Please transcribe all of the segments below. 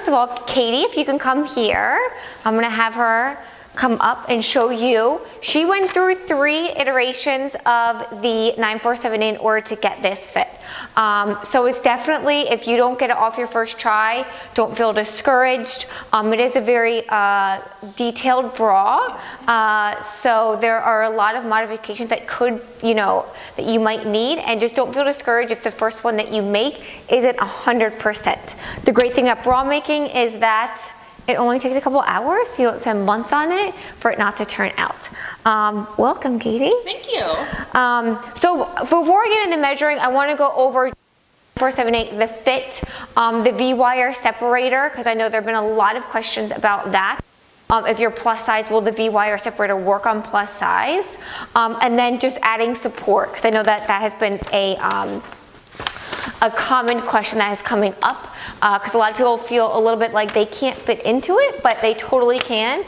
first of all, Katie, if you can come here, I'm gonna have her come up and show you. She went through 3 iterations of the 947 in order to get this fit. So it's definitely, if you don't get it off your first try, don't feel discouraged. It is a very detailed bra, so there are a lot of modifications that could, that you might need, and just don't feel discouraged if the first one that you make isn't 100%. The great thing about bra making is that it only takes a couple hours. You don't spend months on it for it not to turn out. Welcome, Katie. Thank you. So before I get into measuring, I want to go over 478, the fit, the V-wire separator, because I know there have been a lot of questions about that. If you're plus size, will the V-wire separator work on plus size? And then just adding support, because I know that has been a common question that is coming up, because a lot of people feel a little bit like they can't fit into it, but they totally can.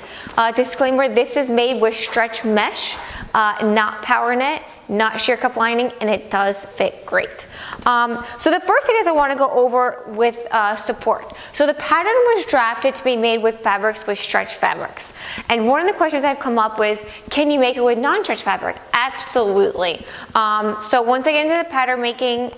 Disclaimer, this is made with stretch mesh, not power knit, not sheer cup lining, and it does fit great. So the first thing is I want to go over with support. So the pattern was drafted to be made with fabrics with stretch fabrics. And one of the questions I've come up with, can you make it with non-stretch fabric? Absolutely. So once I get into the pattern making,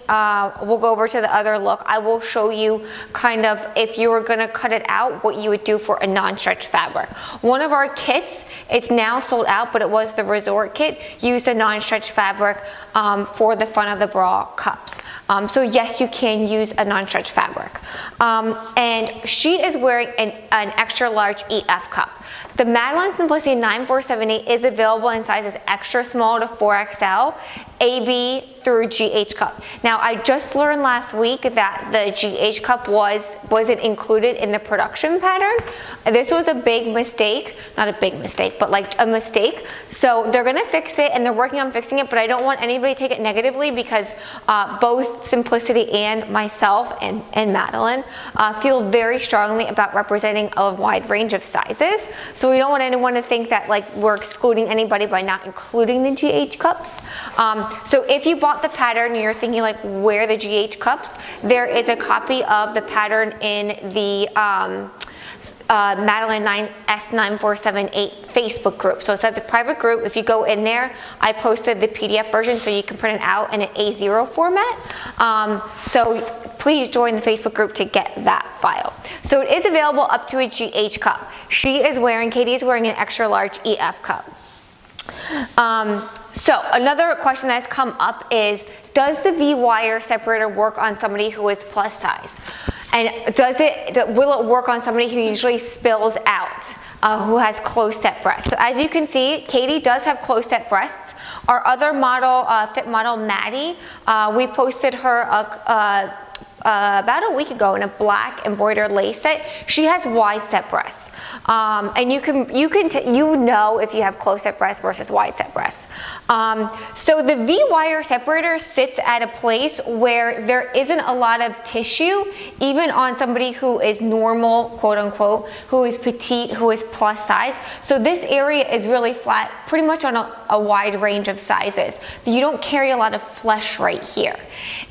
we'll go over to the other look. I will show you kind of, if you were going to cut it out, what you would do for a non-stretch fabric. One of our kits, it's now sold out, but it was the resort kit, used a non-stretch fabric for the front of the bra cups. So yes, you can use a non-stretch fabric. And she is wearing an extra large EF cup. The Madalynne Simplicity 9478 is available in sizes extra small to 4XL, AB through GH cup. Now, I just learned last week that the GH cup wasn't included in the production pattern. This was a big mistake, not a big mistake, but like a mistake. So they're gonna fix it, and they're working on fixing it, but I don't want anybody to take it negatively, because both Simplicity and myself and Madalynne feel very strongly about representing a wide range of sizes. So we don't want anyone to think that like we're excluding anybody by not including the GH cups. So if you bought the pattern and you're thinking like, where are the GH cups? There is a copy of the pattern in the Madalynne S9478 Facebook group. So it's at the private group. If you go in there, I posted the PDF version so you can print it out in an A0 format. So please join the Facebook group to get that file. So it is available up to a GH cup. Katie is wearing an extra large EF cup. So another question that's come up is, does the V-wire separator work on somebody who is plus size? And will it work on somebody who usually spills out, who has closed-set breasts? So as you can see, Katie does have closed-set breasts. Our other model, fit model, Maddie, we posted her about a week ago in a black embroidered lace set. She has wide set breasts. And you know if you have close set breasts versus wide set breasts. So the V-wire separator sits at a place where there isn't a lot of tissue, even on somebody who is normal, quote unquote, who is petite, who is plus size. So this area is really flat, pretty much on a wide range of sizes. You don't carry a lot of flesh right here.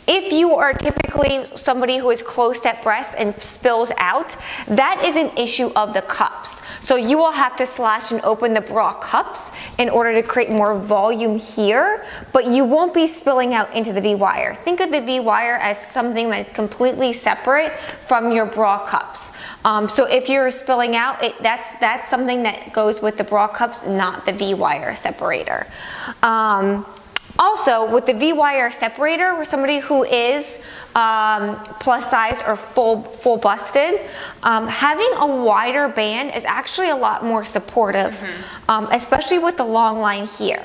If you are typically somebody who is closed-set breasts and spills out, that is an issue of the cups. So you will have to slash and open the bra cups in order to create more volume here, but you won't be spilling out into the V-wire. Think of the V-wire as something that's completely separate from your bra cups. So if you're spilling out, that's something that goes with the bra cups, not the V-wire separator. Also, with the V-wire separator, for somebody who is plus size or full busted, having a wider band is actually a lot more supportive, especially with the long line here.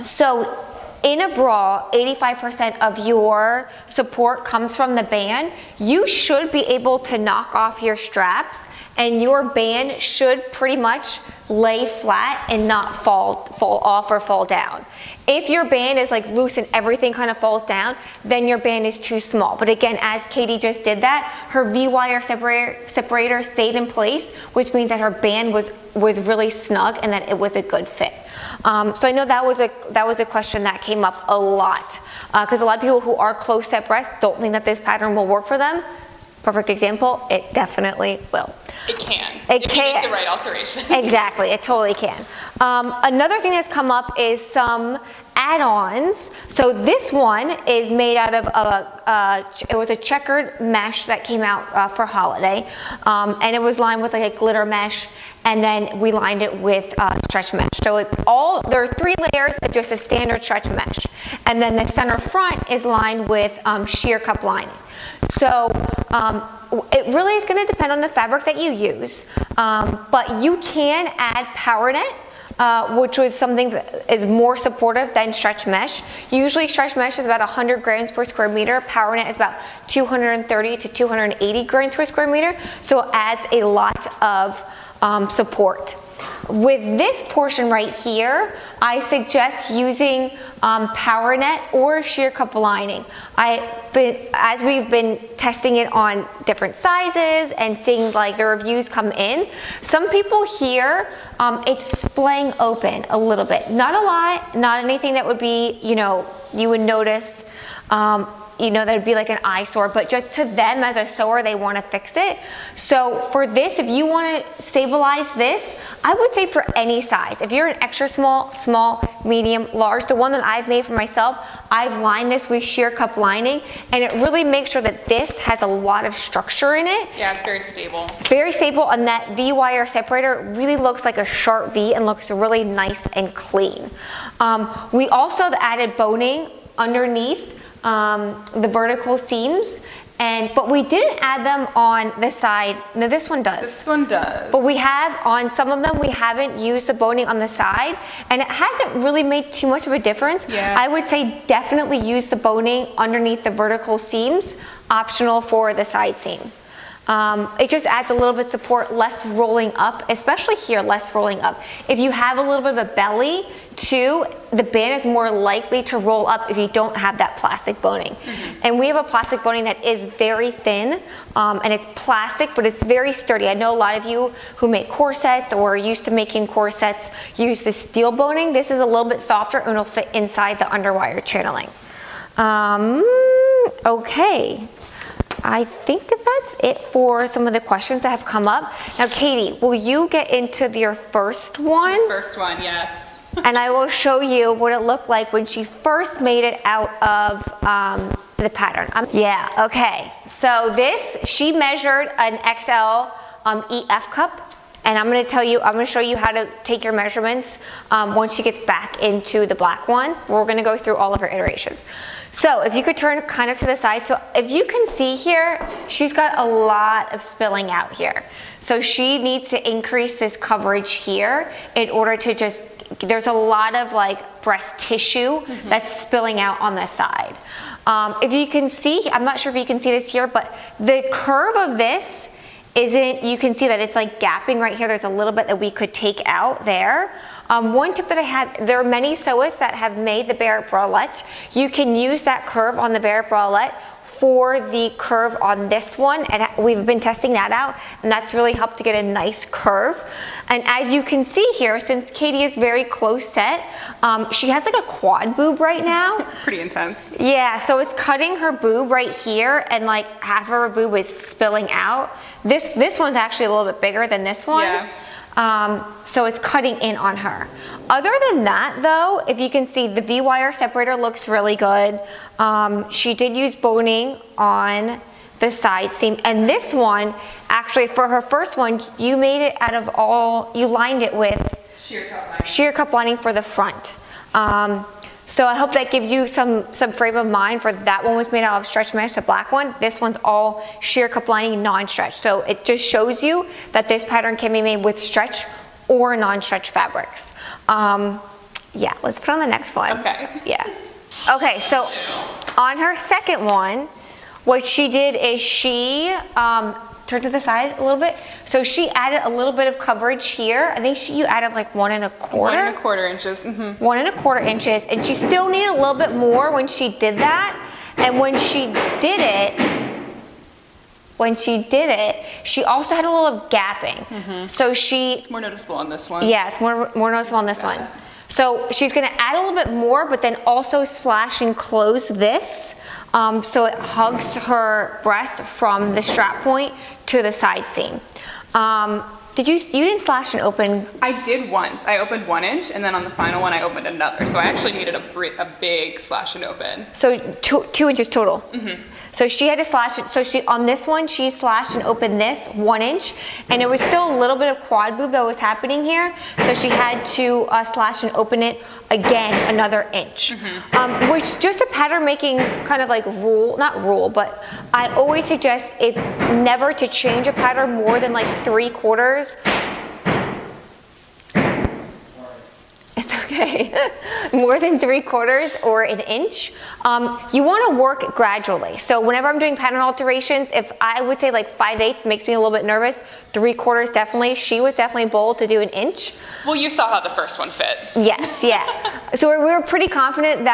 So in a bra, 85% of your support comes from the band. You should be able to knock off your straps, and your band should pretty much lay flat and not fall off or fall down. If your band is like loose and everything kind of falls down, then your band is too small. But again, as Katie just did that, her V-wire separator stayed in place, which means that her band was really snug and that it was a good fit. So I know that was a question that came up a lot, because a lot of people who are close-set breasts don't think that this pattern will work for them. perfect example, it definitely will. It can. It if can. you make the right alterations. Exactly, it totally can. Another thing that's come up is some add-ons. So this one is made out of it was a checkered mesh that came out for holiday, and it was lined with like a glitter mesh, and then we lined it with stretch mesh. So there are 3 layers of just a standard stretch mesh, and then the center front is lined with sheer cup lining. So it really is going to depend on the fabric that you use, but you can add power net, which was something that is more supportive than stretch mesh. Usually stretch mesh is about 100 grams per square meter. Power net is about 230 to 280 grams per square meter, so it adds a lot of support. With this portion right here, I suggest using power net or sheer cup lining. As we've been testing it on different sizes and seeing like the reviews come in, some people here, it's splaying open a little bit. Not a lot, not anything that would be, you would notice, that would be like an eyesore, but just to them as a sewer, they want to fix it. So for this, if you want to stabilize this, I would say for any size. If you're an extra small, medium, large, the one that I've made for myself, I've lined this with sheer cup lining, and it really makes sure that this has a lot of structure in it. Yeah, it's very stable. Very stable, and that V-wire separator really looks like a sharp V and looks really nice and clean. We also added boning underneath the vertical seams, but we didn't add them on the side. No, this one does. This one does. But we have, on some of them, we haven't used the boning on the side, and it hasn't really made too much of a difference. Yeah. I would say definitely use the boning underneath the vertical seams, optional for the side seam. It just adds a little bit of support, less rolling up, especially here, less rolling up. If you have a little bit of a belly too, the band is more likely to roll up if you don't have that plastic boning. And we have a plastic boning that is very thin, and it's plastic, but it's very sturdy. I know a lot of you who make corsets or are used to making corsets use the steel boning. This is a little bit softer and it'll fit inside the underwire channeling. Okay. I think that's it for some of the questions that have come up. Now, Katie, will you get into your first one? The first one, yes. And I will show you what it looked like when she first made it out of the pattern. Yeah, okay. So she measured an XL EF cup, and I'm going to show you how to take your measurements once she gets back into the black one. We're going to go through all of her iterations. So if you could turn kind of to the side. So if you can see here, she's got a lot of spilling out here. So she needs to increase this coverage here in order to there's a lot of like breast tissue that's spilling out on the side. If you can see, I'm not sure if you can see this here, but the curve of this you can see that it's like gapping right here. There's a little bit that we could take out there. One tip that I have, there are many sewists that have made the Barrett bralette. You can use that curve on the Barrett bralette for the curve on this one, and we've been testing that out, and that's really helped to get a nice curve. And as you can see here, since Katie is very close set, she has like a quad boob right now. Pretty intense. Yeah, so it's cutting her boob right here, and like half of her boob is spilling out. This one's actually a little bit bigger than this one. Yeah. So it's cutting in on her. Other than that though, if you can see, the V-wire separator looks really good. She did use boning on the side seam, and this one, actually for her first one, you made it out of you lined it with sheer cup lining for the front. So I hope that gives you some frame of mind for that one was made out of stretch mesh, the black one. This one's all sheer cup lining, non-stretch. So it just shows you that this pattern can be made with stretch or non-stretch fabrics. Yeah, let's put on the next one. Okay. Yeah. Okay, so on her second one, what she did is she turn to the side a little bit. So she added a little bit of coverage here. I think you added like 1 1/4. 1 1/4 inches. 1 1/4 inches, and she still needed a little bit more when she did that. And when she did it, she also had a little gapping. So it's more noticeable on this one. Yeah, it's more noticeable on this one. So she's gonna add a little bit more, but then also slash and close this So it hugs her breast from the strap point to the side seam. You didn't slash and open? I did once. I opened 1 inch, and then on the final one, I opened another. So I actually needed a big slash and open. So 2 inches total? Mm-hmm. So she had to slash it. So on this one, she slashed and opened this 1 inch, and there was still a little bit of quad boob that was happening here. So she had to slash and open it again another inch. Mm-hmm. Which just a pattern making kind of like not rule, but I always suggest never to change a pattern more than like 3/4. It's okay. More than 3/4 or an inch. You want to work gradually. So whenever I'm doing pattern alterations, if I would say like 5/8 makes me a little bit nervous, 3/4 definitely. She was definitely bold to do an inch. Well, you saw how the first one fit. Yes, yeah. So we were pretty confident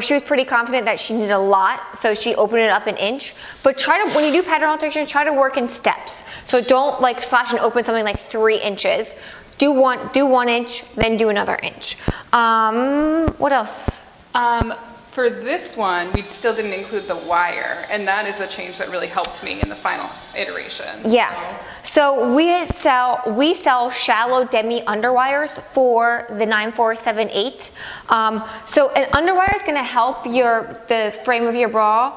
she was pretty confident that she needed a lot, so she opened it up an inch. But when you do pattern alterations, try to work in steps. So don't like slash and open something like 3 inches. Do 1 inch, then do another inch. What else? For this one, we still didn't include the wire, and that is a change that really helped me in the final iteration. Yeah. So we sell shallow demi underwires for the 9478. So an underwire is going to help the frame of your bra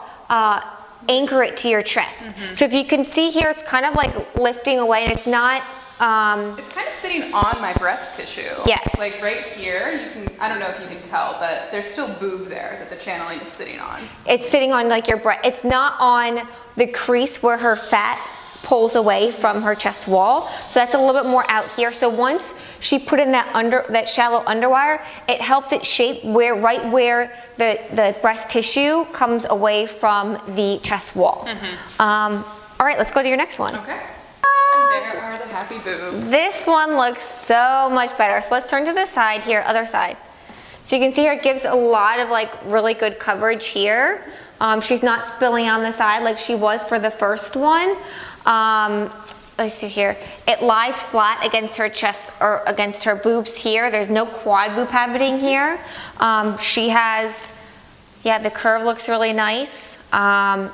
anchor it to your chest. Mm-hmm. So if you can see here, it's kind of like lifting away, and it's not. It's kind of sitting on my breast tissue. Yes. Like right here, I don't know if you can tell, but there's still boob there that the channeling is sitting on. It's sitting on like your breast. It's not on the crease where her fat pulls away from her chest wall. So that's a little bit more out here. So once she put in that shallow underwire, it helped it shape right where the breast tissue comes away from the chest wall. Mm-hmm. All right, let's go to your next one. Okay. And there are the happy boobs. This one looks so much better. So let's turn to the side here, other side. So you can see here it gives a lot of like really good coverage here. She's not spilling on the side like she was for the first one. Let's see here. It lies flat against her chest or against her boobs here. There's no quad boob happening here. She has, the curve looks really nice.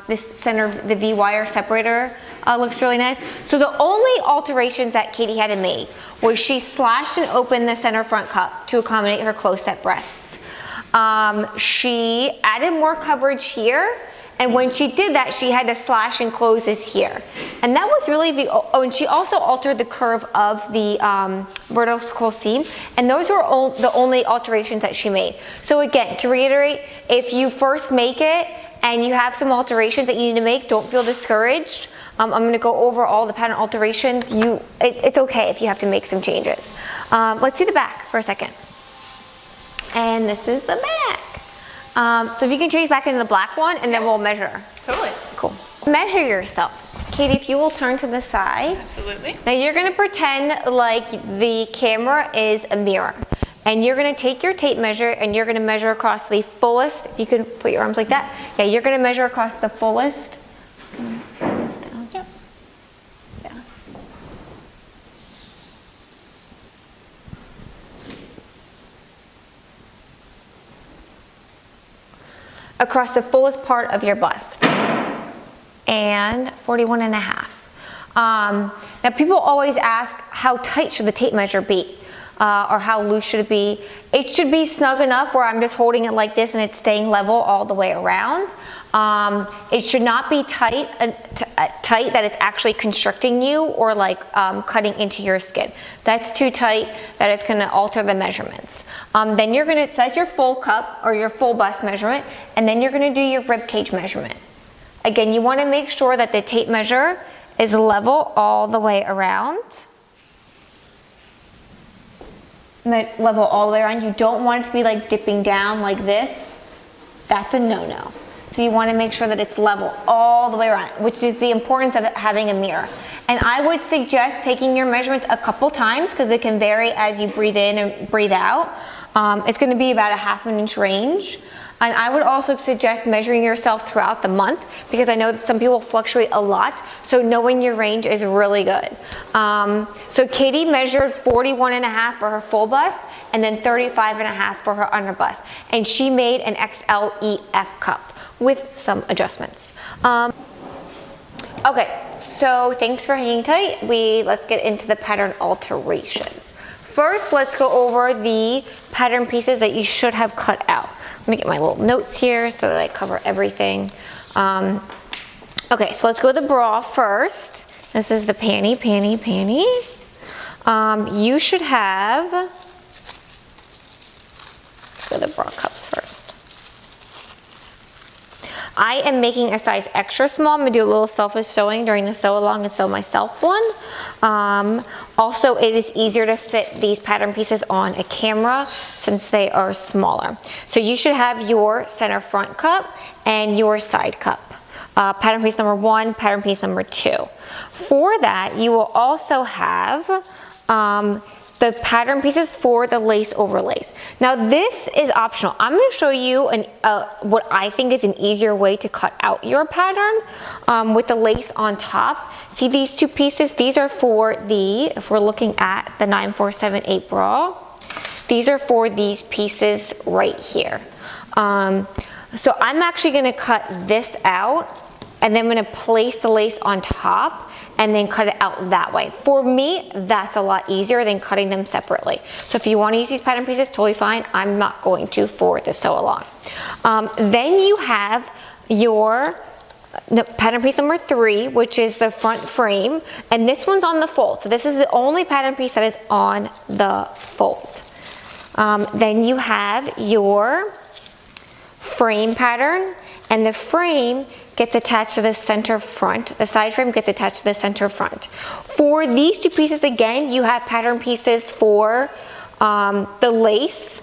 This center, the V-wire separator looks really nice. So the only alterations that Katie had to make was she slashed and opened the center front cup to accommodate her close-set breasts. She added more coverage here, and when she did that, she had to slash and close this here. And that was really and she also altered the curve of the vertical seam, and those were the only alterations that she made. So again, to reiterate, if you first make it and you have some alterations that you need to make, don't feel discouraged. I'm going to go over all the pattern alterations. It's okay if you have to make some changes. Let's see the back for a second. And this is the back. So if you can change back into the black one, and then we'll measure. Totally. Cool. Measure yourself. Katie, if you will turn to the side. Absolutely. Now you're going to pretend like the camera is a mirror. And you're going to take your tape measure and you're going to measure across the fullest. If you can put your arms like that. Yeah, you're going to measure across the fullest. Just going to bring this down. Yep. Yeah. Across the fullest part of your bust. And 41.5. Now people always ask, how tight should the tape measure be? Or how loose should it be? It should be snug enough where I'm just holding it like this and it's staying level all the way around. It should not be tight that it's actually constricting you or like cutting into your skin. That's too tight that it's going to alter the measurements. Then you're going to set your full cup or your full bust measurement, and then you're going to do your rib cage measurement. Again, you want to make sure that the tape measure is level all the way around. Level all the way around. You don't want it to be like dipping down like this. That's a no-no. So you want to make sure that it's level all the way around, which is the importance of having a mirror. And I would suggest taking your measurements a couple times because it can vary as you breathe in and breathe out. It's going to be about a ½ an inch range. And I would also suggest measuring yourself throughout the month because I know that some people fluctuate a lot. So knowing your range is really good. So Katie measured 41.5 for her full bust and then 35.5 for her under bust. And she made an XLEF cup, with some adjustments. Okay, so thanks for hanging tight. Let's get into the pattern alterations. First, let's go over the pattern pieces that you should have cut out. Let me get my little notes here so that I cover everything. Okay, so let's go to the bra first. This is the panty. You should have, let's go to the bra cups first. I am making a size extra small. I'm gonna do a little selfish sewing during the sew along and sew myself one. Also, it is easier to fit these pattern pieces on a camera since they are smaller. So you should have your center front cup and your side cup. Pattern piece number 1, pattern piece number 2. For that, you will also have the pattern pieces for the lace overlays. Now this is optional. I'm going to show you what I think is an easier way to cut out your pattern with the lace on top. See these 2 pieces? These are for if we're looking at the 9478 bra, these are for these pieces right here. So I'm actually going to cut this out and then I'm going to place the lace on top and then cut it out that way. For me, that's a lot easier than cutting them separately. So if you want to use these pattern pieces, totally fine. I'm not going to for the sew along. Then you have your pattern piece number 3, which is the front frame, and this one's on the fold. So this is the only pattern piece that is on the fold. Then you have your frame pattern, and the frame gets attached to the center front. The side frame gets attached to the center front. For these 2 pieces, again, you have pattern pieces for the lace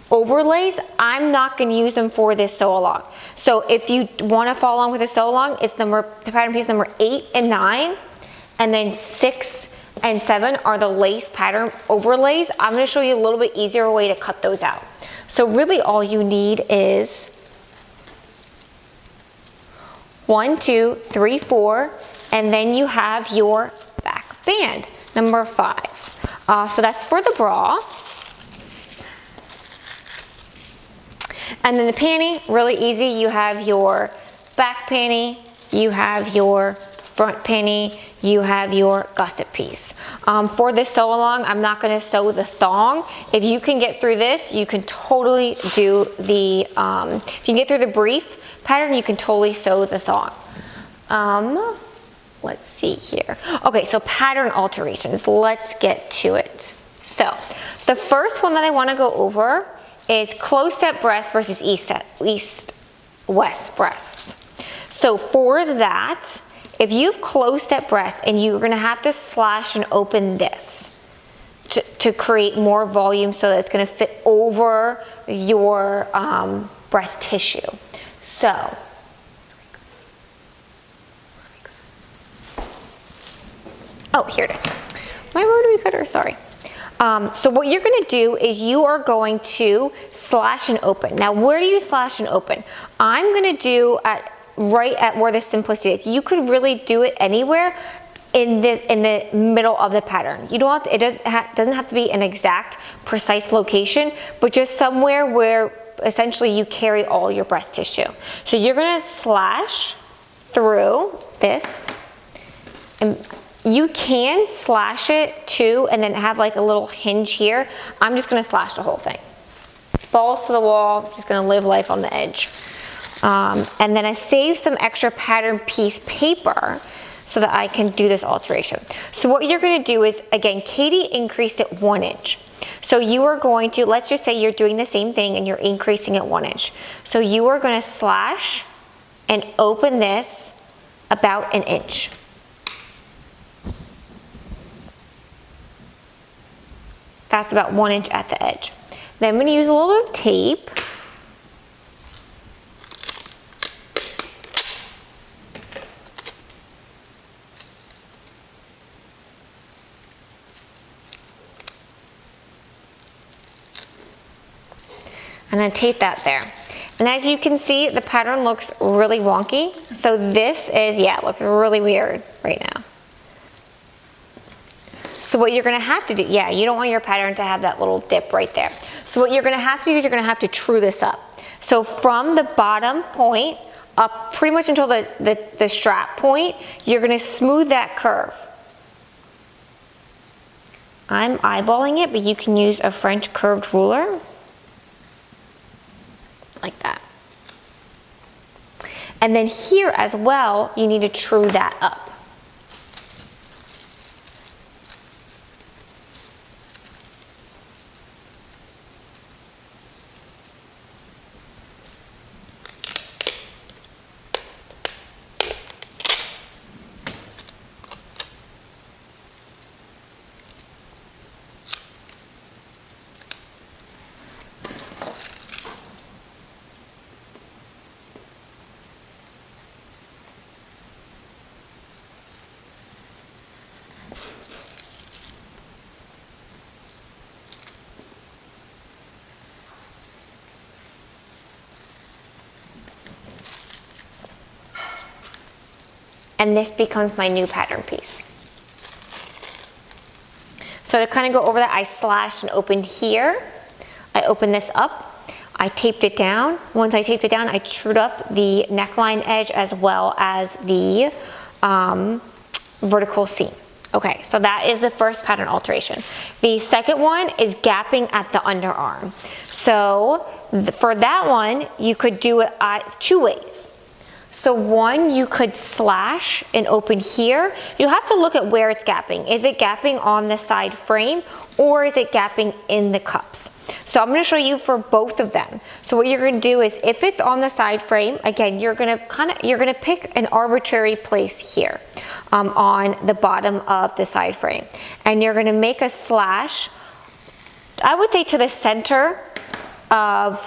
overlays. I'm not going to use them for this sew along. So if you want to follow along with the sew along, it's the pattern piece number 8 and 9, and then 6 and 7 are the lace pattern overlays. I'm going to show you a little bit easier way to cut those out. So really all you need is 1, 2, 3, 4, and then you have your back band, number 5. So that's for the bra. And then the panty, really easy. You have your back panty, you have your front panty, you have your gusset piece. For this sew along, I'm not going to sew the thong. If you can get through this, you can totally do the, if you can get through the brief pattern, you can totally sew the thong. Let's see here. Okay, so pattern alterations. Let's get to it. So the first one that I want to go over is close-set breasts versus east-west breasts. So for that, if you have close-set breasts and you're going to have to slash and open this to create more volume so that it's going to fit over your breast tissue. So, oh, here it is. My rotary cutter, sorry. So what you're going to do is you are going to slash and open. Now, where do you slash and open? I'm going to do right at where the simplicity is. You could really do it anywhere in the middle of the pattern. You don't have to, it doesn't have to be an exact, precise location, but just somewhere where essentially you carry all your breast tissue. So you're going to slash through this, and you can slash it too and then have like a little hinge here. I'm just going to slash the whole thing. Balls to the wall, just going to live life on the edge. And then I saved some extra pattern piece paper so that I can do this alteration. So what you're going to do is, again, Katie increased it 1 inch. So you are going to, let's just say you're doing the same thing and you're increasing it 1 inch. So you are going to slash and open this about 1 inch. That's about 1 inch at the edge. Then I'm going to use a little bit of tape. I'm going to tape that there. And as you can see, the pattern looks really wonky. So this is, yeah, it looks really weird right now. So what you're going to have to do, yeah, you don't want your pattern to have that little dip right there. So what you're going to have to do is you're going to have to true this up. So from the bottom point, up pretty much until the strap point. You're gonna smooth that curve. I'm eyeballing it, but you can use a French curved ruler, like that. And then here as well, you need to true that up. And this becomes my new pattern piece. So to kind of go over that, I slashed and opened here. I opened this up. I taped it down. Once I taped it down, I trued up the neckline edge as well as the vertical seam. Okay, so that is the first pattern alteration. The second one is gapping at the underarm. So for that one, you could do it two ways. So one, you could slash and open here. You have to look at where it's gapping. Is it gapping on the side frame or is it gapping in the cups? So I'm gonna show you for both of them. So what you're gonna do is if it's on the side frame, again, you're gonna pick an arbitrary place here on the bottom of the side frame. And you're gonna make a slash, I would say to the center of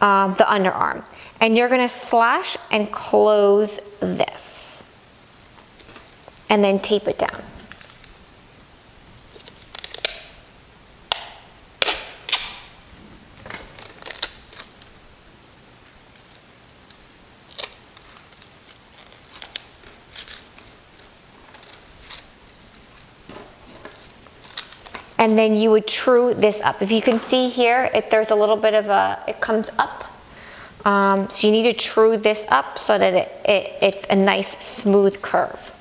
the underarm. And you're gonna slash and close this. And then tape it down. And then you would true this up. If you can see here, there's a little bit of it comes up. So you need to true this up so that it's a nice smooth curve.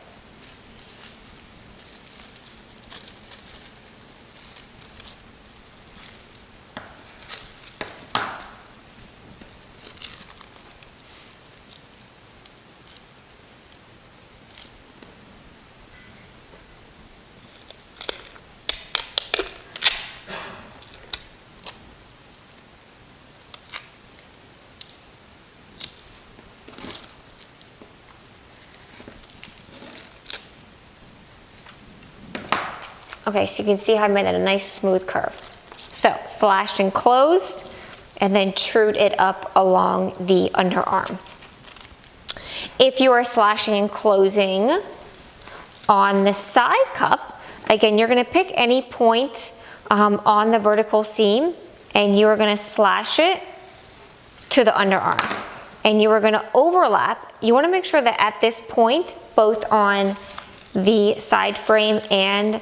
Okay, so you can see how I made that a nice smooth curve. So slashed and closed, and then trued it up along the underarm. If you are slashing and closing on the side cup, again, you're gonna pick any point on the vertical seam, and you are gonna slash it to the underarm. And you are gonna overlap. You wanna make sure that at this point, both on the side frame and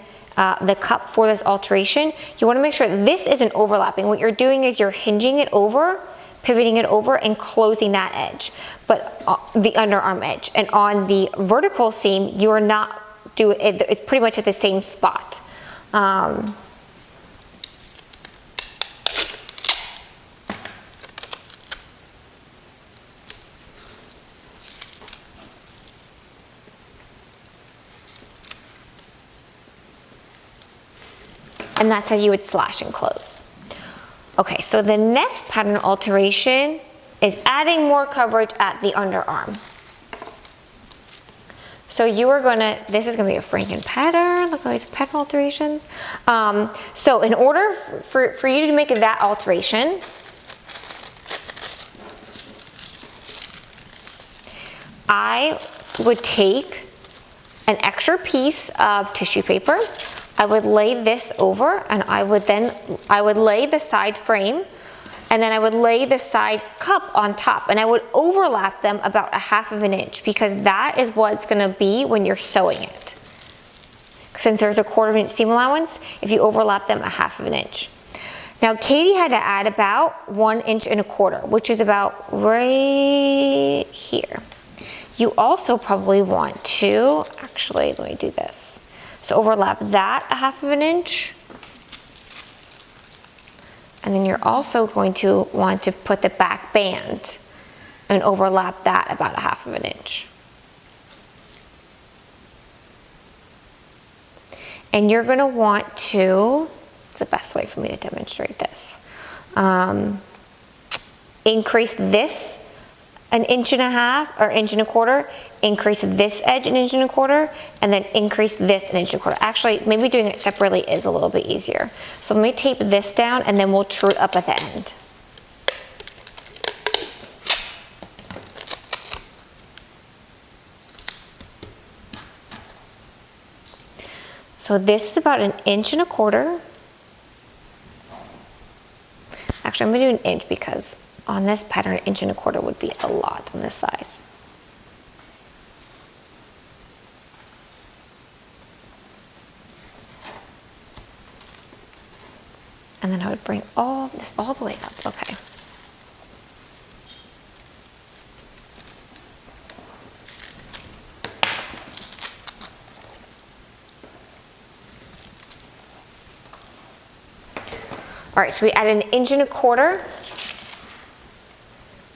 the cup for this alteration, you want to make sure this isn't overlapping. What you're doing is you're hinging it over, pivoting it over, and closing that edge, but the underarm edge. And on the vertical seam, you're not doing it, it's pretty much at the same spot. And that's how you would slash and close. Okay, so the next pattern alteration is adding more coverage at the underarm. So you are gonna, this is gonna be a Franken pattern, look at all these pattern alterations. So in order for you to make that alteration, I would take an extra piece of tissue paper. I would lay this over, and I would lay the side frame, and then I would lay the side cup on top, and I would overlap them about 1/2 inch because that is what it's gonna be when you're sewing it. Since there's a 1/4 inch seam allowance, if you overlap them 1/2 inch. Now Katie had to add about 1.25 inches, which is about right here. You also probably want to, actually, let me do this. So overlap that 1/2 inch. And then you're also going to want to put the back band and overlap that about 1/2 inch. And you're gonna want to, it's the best way for me to demonstrate this, increase this 1.5 inches or 1.25 inches, increase this edge 1.25 inches, and then increase this 1.25 inches. Actually, maybe doing it separately is a little bit easier. So let me tape this down and then we'll true it up at the end. So this is about 1.25 inches. Actually, I'm gonna do 1 inch because on this pattern, 1.25 inches would be a lot on this size. And then I would bring all this all the way up, okay. All right, so we add 1.25 inches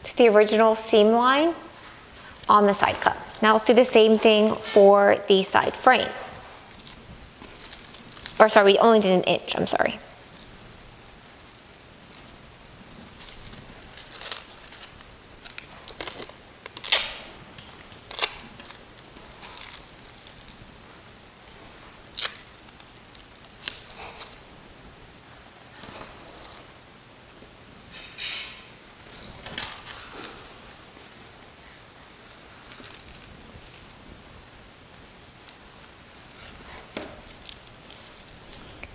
to the original seam line on the side cut. Now let's do the same thing for the side frame. Or sorry, we only did 1 inch, I'm sorry.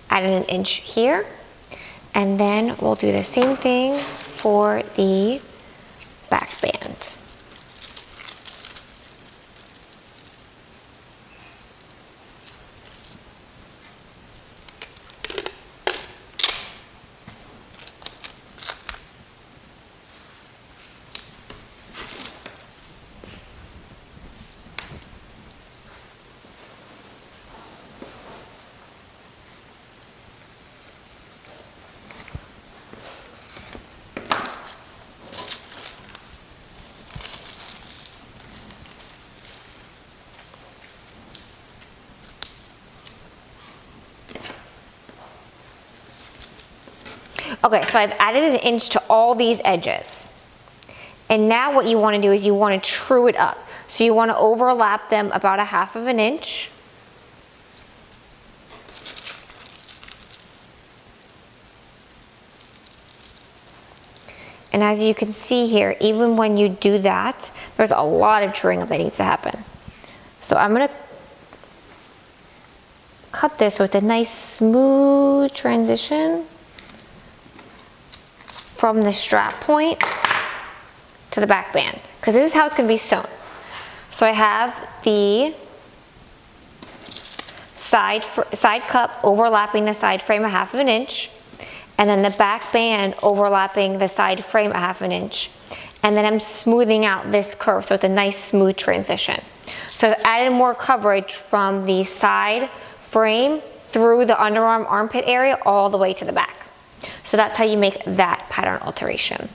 Added 1 inch here, and then we'll do the same thing for the back band. Okay, so I've added 1 inch to all these edges. And now what you want to do is you want to true it up. So you want to overlap them about 1/2 inch. And as you can see here, even when you do that, there's a lot of truing up that needs to happen. So I'm going to cut this so it's a nice smooth transition from the strap point to the back band, because this is how it's going to be sewn. So I have the side cup overlapping the side frame 1/2 inch, and then the back band overlapping the side frame 1/2 inch, and then I'm smoothing out this curve so it's a nice smooth transition. So I've added more coverage from the side frame through the underarm armpit area all the way to the back. So that's how you make that pattern alteration.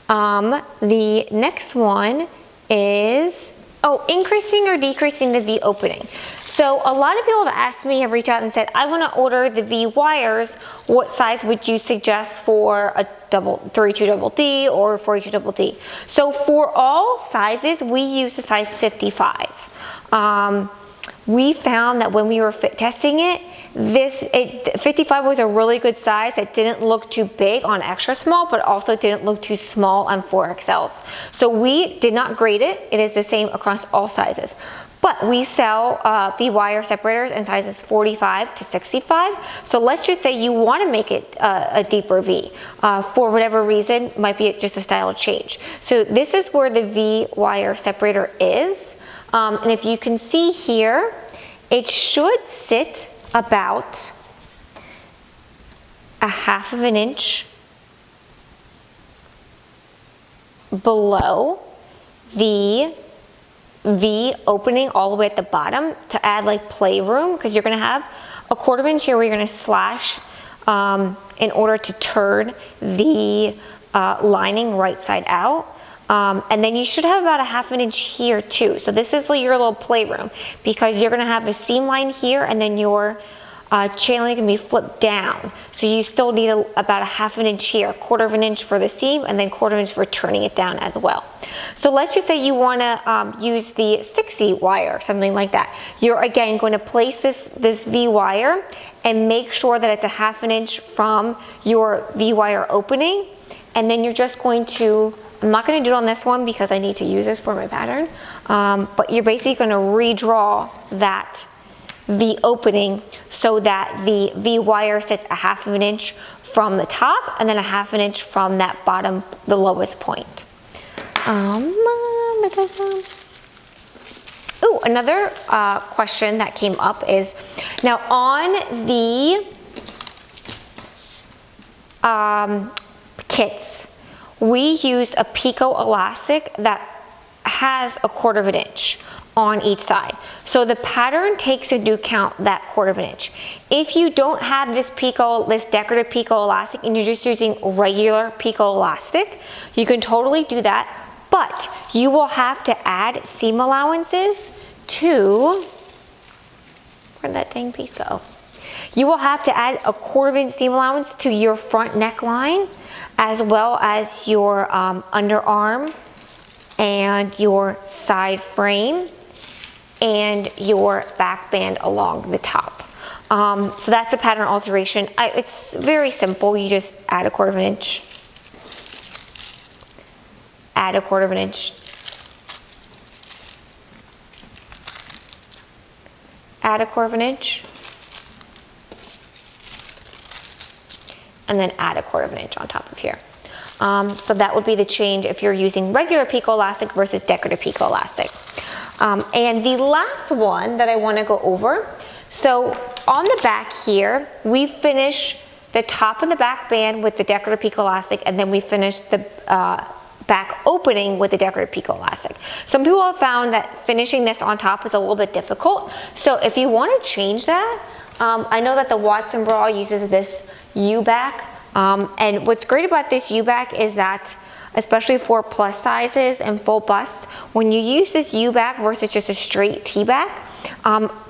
The next one is, increasing or decreasing the V opening. So a lot of people have asked me, have reached out and said, I want to order the V wires. What size would you suggest for a 32 double D or 42 double D? So for all sizes, we use a size 55. We found that when we were fit testing it, 55 was a really good size. It didn't look too big on extra small, but also didn't look too small on 4XLs. So we did not grade it. It is the same across all sizes. But we sell V wire separators in sizes 45 to 65. So let's just say you want to make it a deeper V. For whatever reason, might be just a style change. So this is where the V wire separator is. And if you can see here, it should sit about 1/2 of an inch below the V opening all the way at the bottom to add like playroom, because you're gonna have a 1/4 inch here where you're gonna slash in order to turn the lining right side out. And then you should have about 1/2 an inch here too. So this is like your little playroom, because you're gonna have a seam line here and then your channeling can be flipped down. So you still need about 1/2 an inch here, 1/4 an inch for the seam, and then 1/4 inch for turning it down as well. So let's just say you wanna use the 60 wire, something like that. You're again going to place this V wire and make sure that it's 1/2 an inch from your V wire opening. And then you're just going to, I'm not gonna do it on this one because I need to use this for my pattern, but you're basically gonna redraw that V opening so that the V wire sits 1/2 of an inch from the top and then 1/2 an inch from that bottom, the lowest point. Oh, another question that came up is, now on the kits, we use a picot elastic that has 1/4 of an inch on each side. So the pattern takes into account that 1/4 of an inch. If you don't have this decorative picot elastic and you're just using regular picot elastic, you can totally do that, but you will have to add seam allowances to, where'd that dang piece go? You will have to add a 1/4 inch seam allowance to your front neckline, as well as your underarm and your side frame and your back band along the top. So that's a pattern alteration. It's very simple. You just add a 1/4 of an inch, add a 1/4 of an inch, add a 1/4 of an inch, and then add a 1/4 of an inch on top of here. So that would be the change if you're using regular picot elastic versus decorative picot elastic. And the last one that I want to go over, so on the back here, we finish the top of the back band with the decorative picot elastic, and then we finish the back opening with the decorative picot elastic. Some people have found that finishing this on top is a little bit difficult. So if you want to change that, I know that the Watson bra uses this U-back, and what's great about this U-back is that, especially for plus sizes and full bust, when you use this U-back versus just a straight T-back,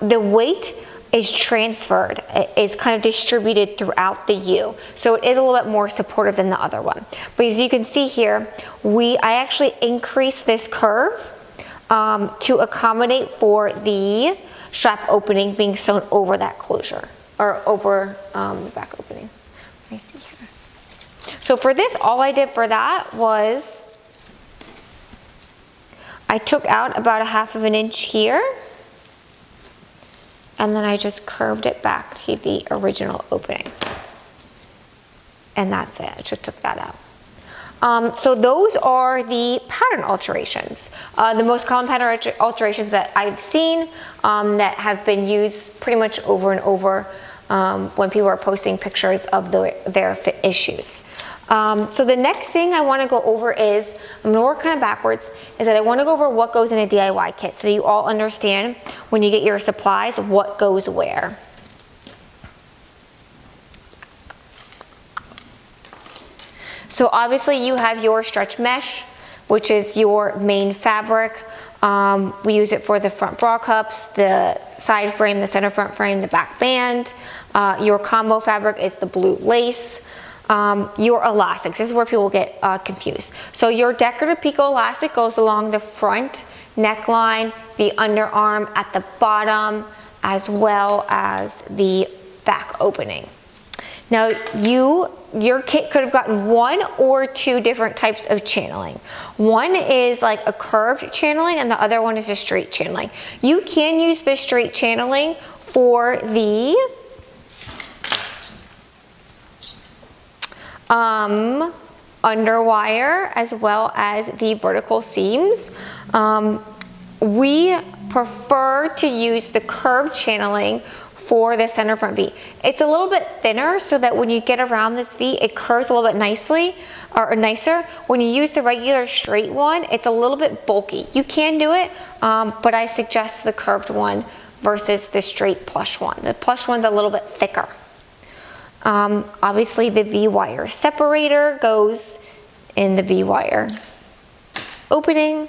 the weight is transferred. It's kind of distributed throughout the U. So it is a little bit more supportive than the other one. But as you can see here, I actually increased this curve to accommodate for the strap opening being sewn over that closure, or over the back opening. Let me see here. So for this, all I did for that was I took out about 1/2 of an inch here, and then I just curved it back to the original opening. And that's it, I just took that out. So those are the pattern alterations. The most common pattern alterations that I've seen that have been used pretty much over and over when people are posting pictures of their fit issues. So the next thing I want to go over is, I'm going to work kind of backwards, is that I want to go over what goes in a DIY kit so you all understand when you get your supplies what goes where. So obviously you have your stretch mesh, which is your main fabric. We use it for the front bra cups, the side frame, the center front frame, the back band. Your combo fabric is the blue lace. Your elastics, this is where people get confused. So your decorative picot elastic goes along the front neckline, the underarm at the bottom, as well as the back opening. Now your kit could have gotten 1 or 2 different types of channeling. One is like a curved channeling and the other one is a straight channeling. You can use the straight channeling for the underwire as well as the vertical seams. We prefer to use the curved channeling for the center front V. It's a little bit thinner so that when you get around this V, it curves a little bit nicely, or nicer. When you use the regular straight one, it's a little bit bulky. You can do it, but I suggest the curved one versus the straight plush one. The plush one's a little bit thicker. Obviously the V-wire separator goes in the V-wire opening.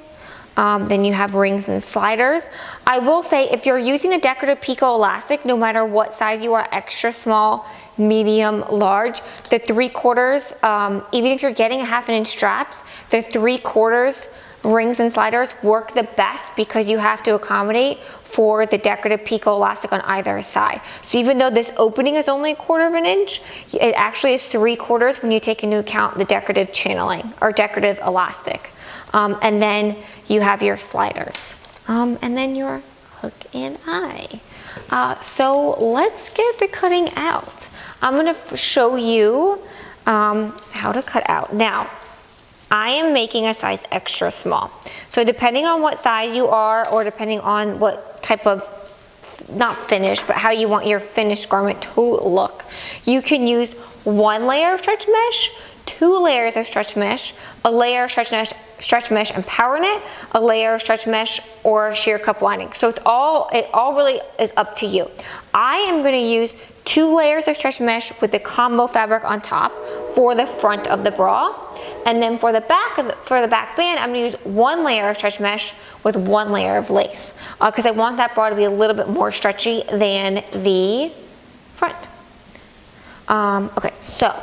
Then you have rings and sliders. I will say if you're using a decorative picot elastic, no matter what size you are, extra small, medium, large, the 3/4, even if you're getting a 1/2 inch straps, the 3/4 rings and sliders work the best because you have to accommodate for the decorative picot elastic on either side. So even though this opening is only 1/4 inch, it actually is 3/4 when you take into account the decorative channeling or decorative elastic. And then you have your sliders, and then your hook and eye. So let's get to cutting out. I'm gonna show you how to cut out. Now, I am making a size extra small. So depending on what size you are, or depending on what type of, not finish, but how you want your finished garment to look, you can use 1 layer of stretch mesh, 2 layers of stretch mesh, a layer of stretch mesh and power knit, a layer of stretch mesh or sheer cup lining. So it all really is up to you. I am going to use 2 layers of stretch mesh with the combo fabric on top for the front of the bra, and then for the back band, I'm going to use 1 layer of stretch mesh with 1 layer of lace, because I want that bra to be a little bit more stretchy than the front. Okay, so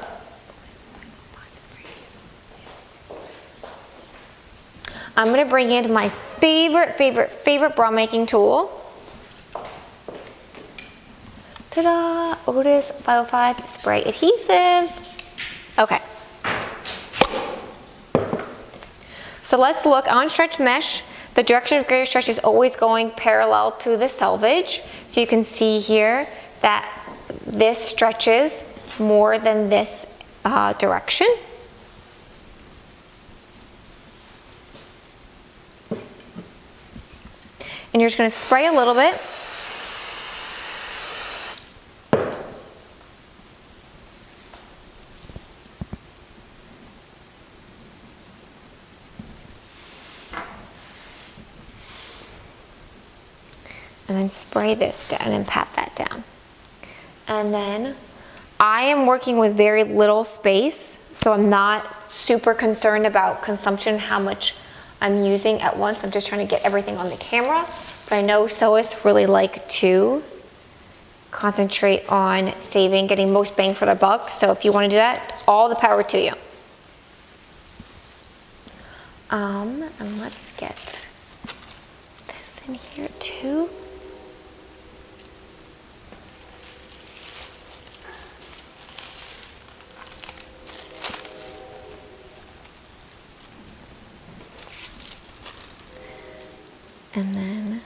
I'm going to bring in my favorite bra making tool. Ta-da! Otis Bio5 Spray Adhesive. Okay. So let's look on stretch mesh. The direction of greater stretch is always going parallel to the selvage. So you can see here that this stretches more than this direction. And you're just going to spray a little bit. And then spray this down and pat that down. And then I am working with very little space, so I'm not super concerned about consumption, how much I'm using at once. I'm just trying to get everything on the camera. But I know sewists really like to concentrate on saving, getting most bang for their buck. So if you want to do that, all the power to you. And let's get this in here too. And then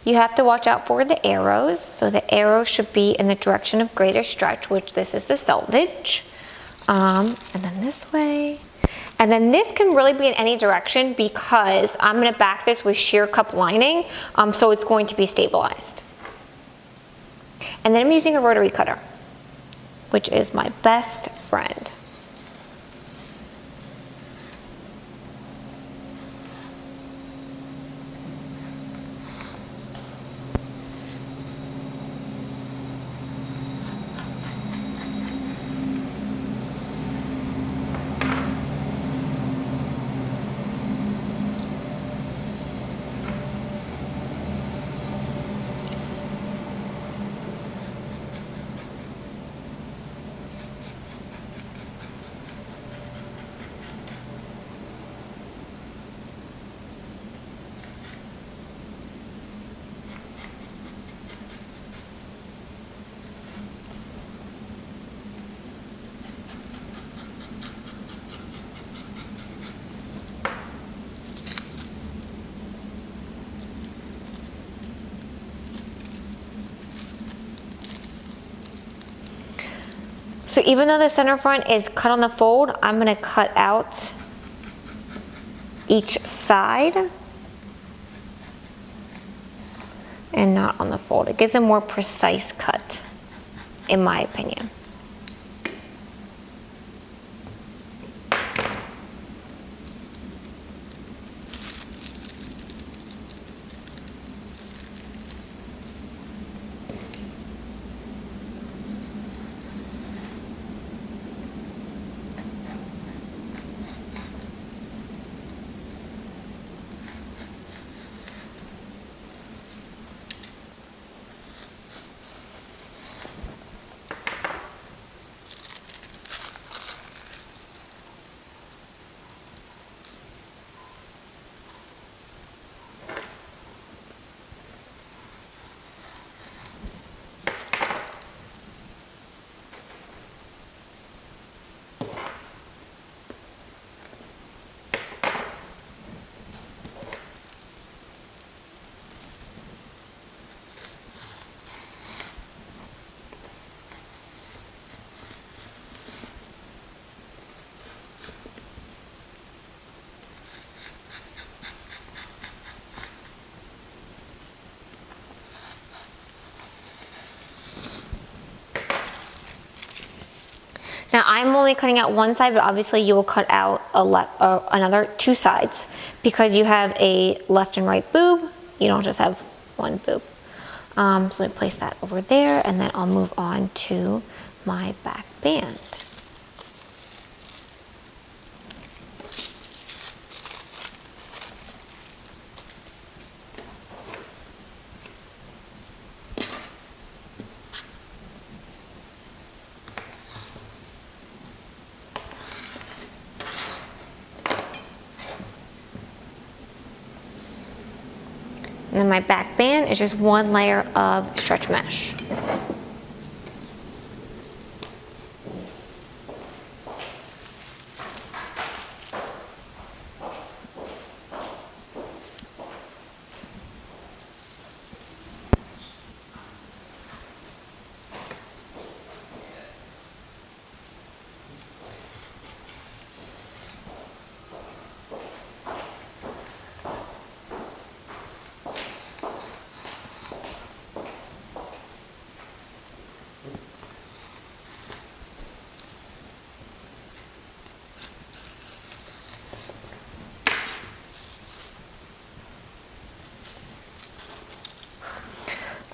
you have to watch out for the arrows. So the arrows should be in the direction of greater stretch, which this is the selvage. And then this way. And then this can really be in any direction because I'm going to back this with sheer cup lining, so it's going to be stabilized. And then I'm using a rotary cutter, which is my best friend. So even though the center front is cut on the fold, I'm going to cut out each side and not on the fold. It gives a more precise cut, in my opinion. Now I'm only cutting out one side, but obviously you will cut out another 2 sides because you have a left and right boob. You don't just have one boob. So let me place that over there, and then I'll move on to my back band. And then my back band is just one layer of stretch mesh.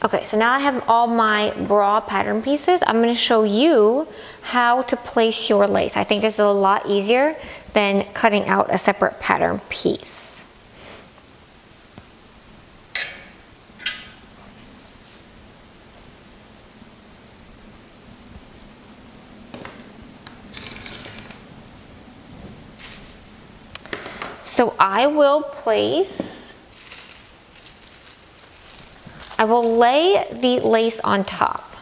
Okay, so now I have all my bra pattern pieces. I'm going to show you how to place your lace. I think this is a lot easier than cutting out a separate pattern piece. So I will lay the lace on top.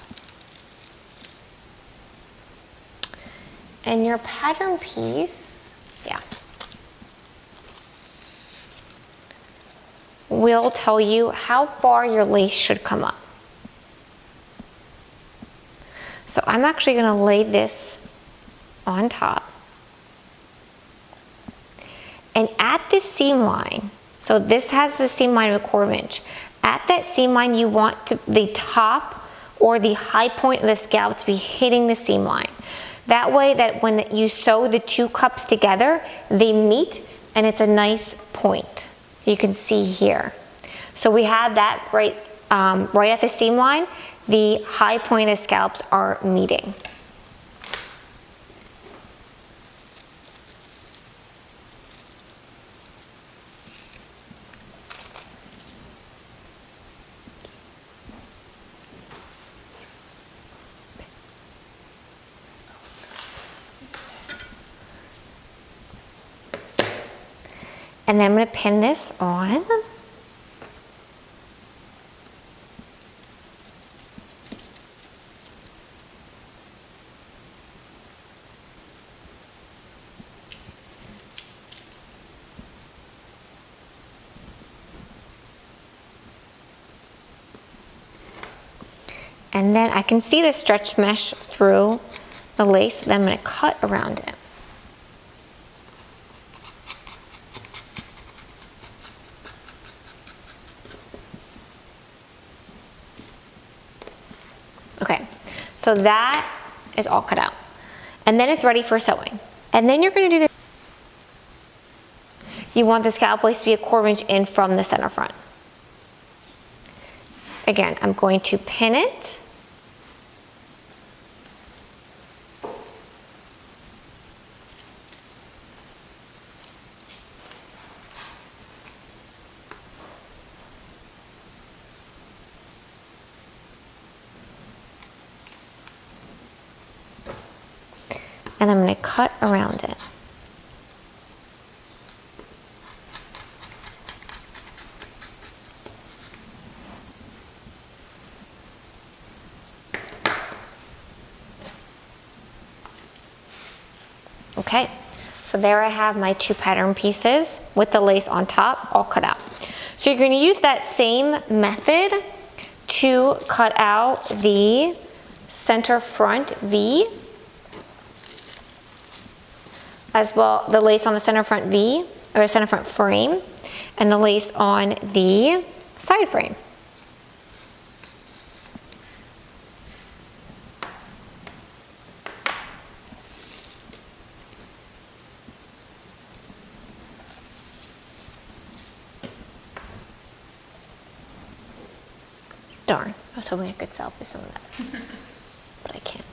And your pattern piece, will tell you how far your lace should come up. So I'm actually going to lay this on top. And at this seam line, so this has the seam line of a 1/4 inch. At that seam line, you want the top or the high point of the scalp to be hitting the seam line. That way that when you sew the 2 cups together, they meet and it's a nice point. You can see here. So we have that right at the seam line. The high point of the scallops are meeting. And then I'm going to pin this on. And then I can see the stretch mesh through the lace, then I'm going to cut around it. So that is all cut out. And then it's ready for sewing. And then you're gonna do this. You want the scallop lace to be a 1/4 inch in from the center front. Again, I'm going to pin it. And I'm going to cut around it. Okay, so there I have my 2 pattern pieces with the lace on top all cut out. So you're going to use that same method to cut out the center front V, as well the lace on the center front V, or center front frame, and the lace on the side frame. Darn, I was hoping I could salvage some of that, but I can't.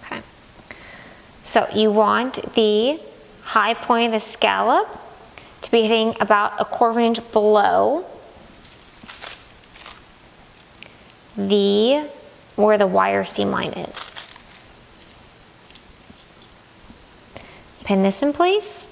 Okay, so you want the high point of the scallop to be hitting about a 1/4 inch below where the wire seam line is. Pin this in place.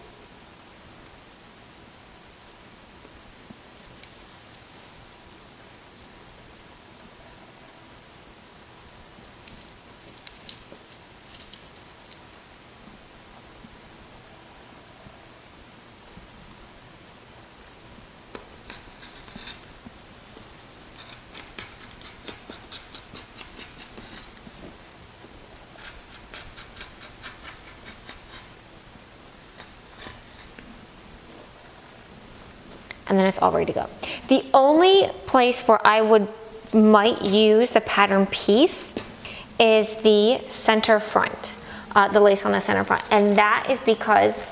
And then it's all ready to go. The only place where I might use the pattern piece is the center front, the lace on the center front. And that is because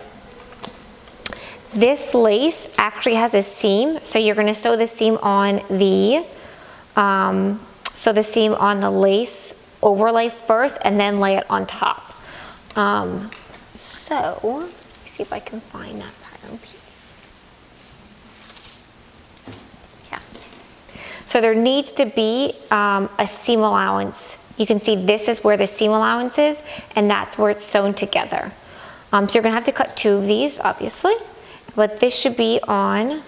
this lace actually has a seam. So you're gonna sew the seam on the lace overlay first and then lay it on top. So let me see if I can find that pattern piece. So there needs to be a seam allowance. You can see this is where the seam allowance is, and that's where it's sewn together. So you're gonna have to cut 2 of these, obviously, but this should be on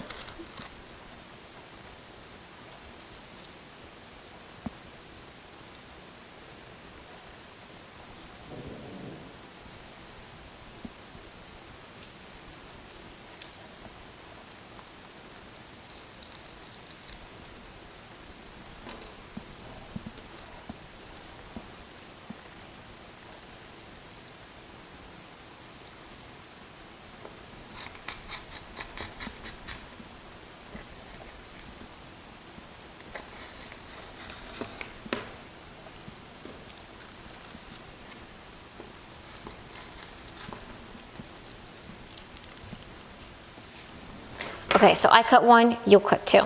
okay, so I cut 1, you'll cut 2.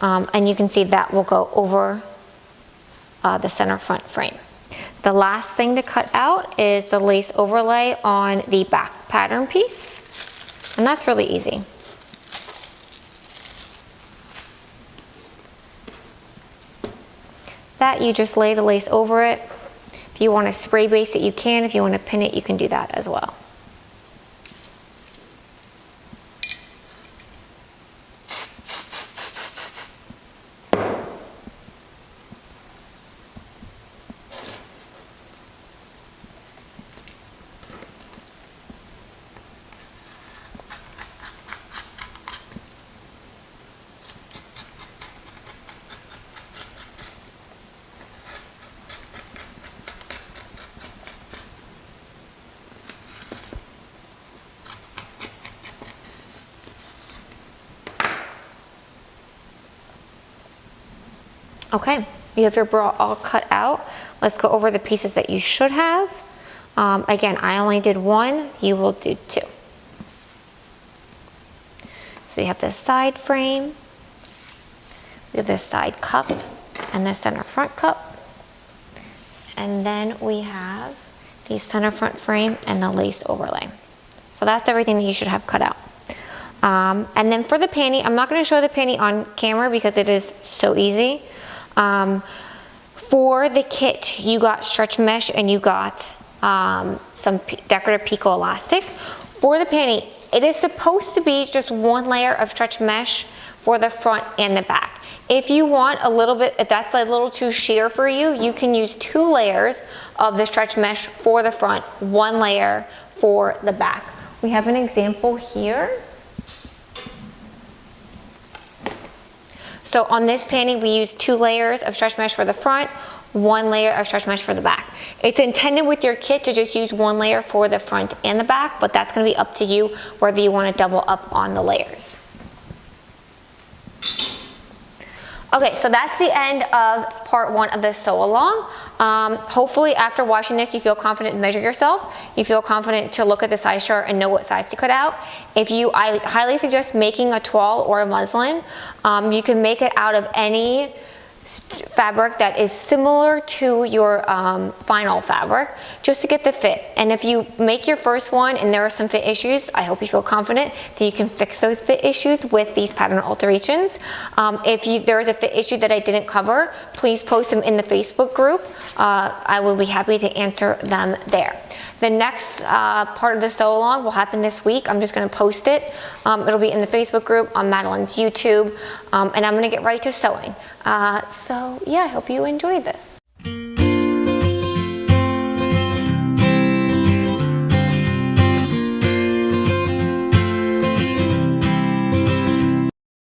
And you can see that will go over the center front frame. The last thing to cut out is the lace overlay on the back pattern piece. And that's really easy. That you just lay the lace over it. If you want to spray base it, you can. If you want to pin it, you can do that as well. Okay, you have your bra all cut out. Let's go over the pieces that you should have. Again, I only did one, you will do two. So we have the side frame, we have the side cup, and the center front cup. And then we have the center front frame and the lace overlay. So that's everything that you should have cut out. And then for the panty, I'm not going to show the panty on camera because it is so easy. For the kit, you got stretch mesh and you got some decorative picot elastic. For the panty, it is supposed to be just one layer of stretch mesh for the front and the back. If you want a little bit, if that's a little too sheer for you, you can use 2 layers of the stretch mesh for the front, 1 layer for the back. We have an example here. So on this panty, we use 2 layers of stretch mesh for the front, 1 layer of stretch mesh for the back. It's intended with your kit to just use 1 layer for the front and the back, but that's going to be up to you whether you want to double up on the layers. Okay, so that's the end of part 1 of the sew along. Hopefully after watching this, you feel confident to measure yourself. You feel confident to look at the size chart and know what size to cut out. I highly suggest making a toile or a muslin. You can make it out of any fabric that is similar to your final fabric, just to get the fit. And if you make your first one and there are some fit issues, I hope you feel confident that you can fix those fit issues with these pattern alterations. If there is a fit issue that I didn't cover, please post them in the Facebook group. I will be happy to answer them there. The next part of the sew along will happen this week. I'm just going to post it. It'll be in the Facebook group, on Madalynne's YouTube, and I'm going to get right to sewing. So yeah, I hope you enjoyed this.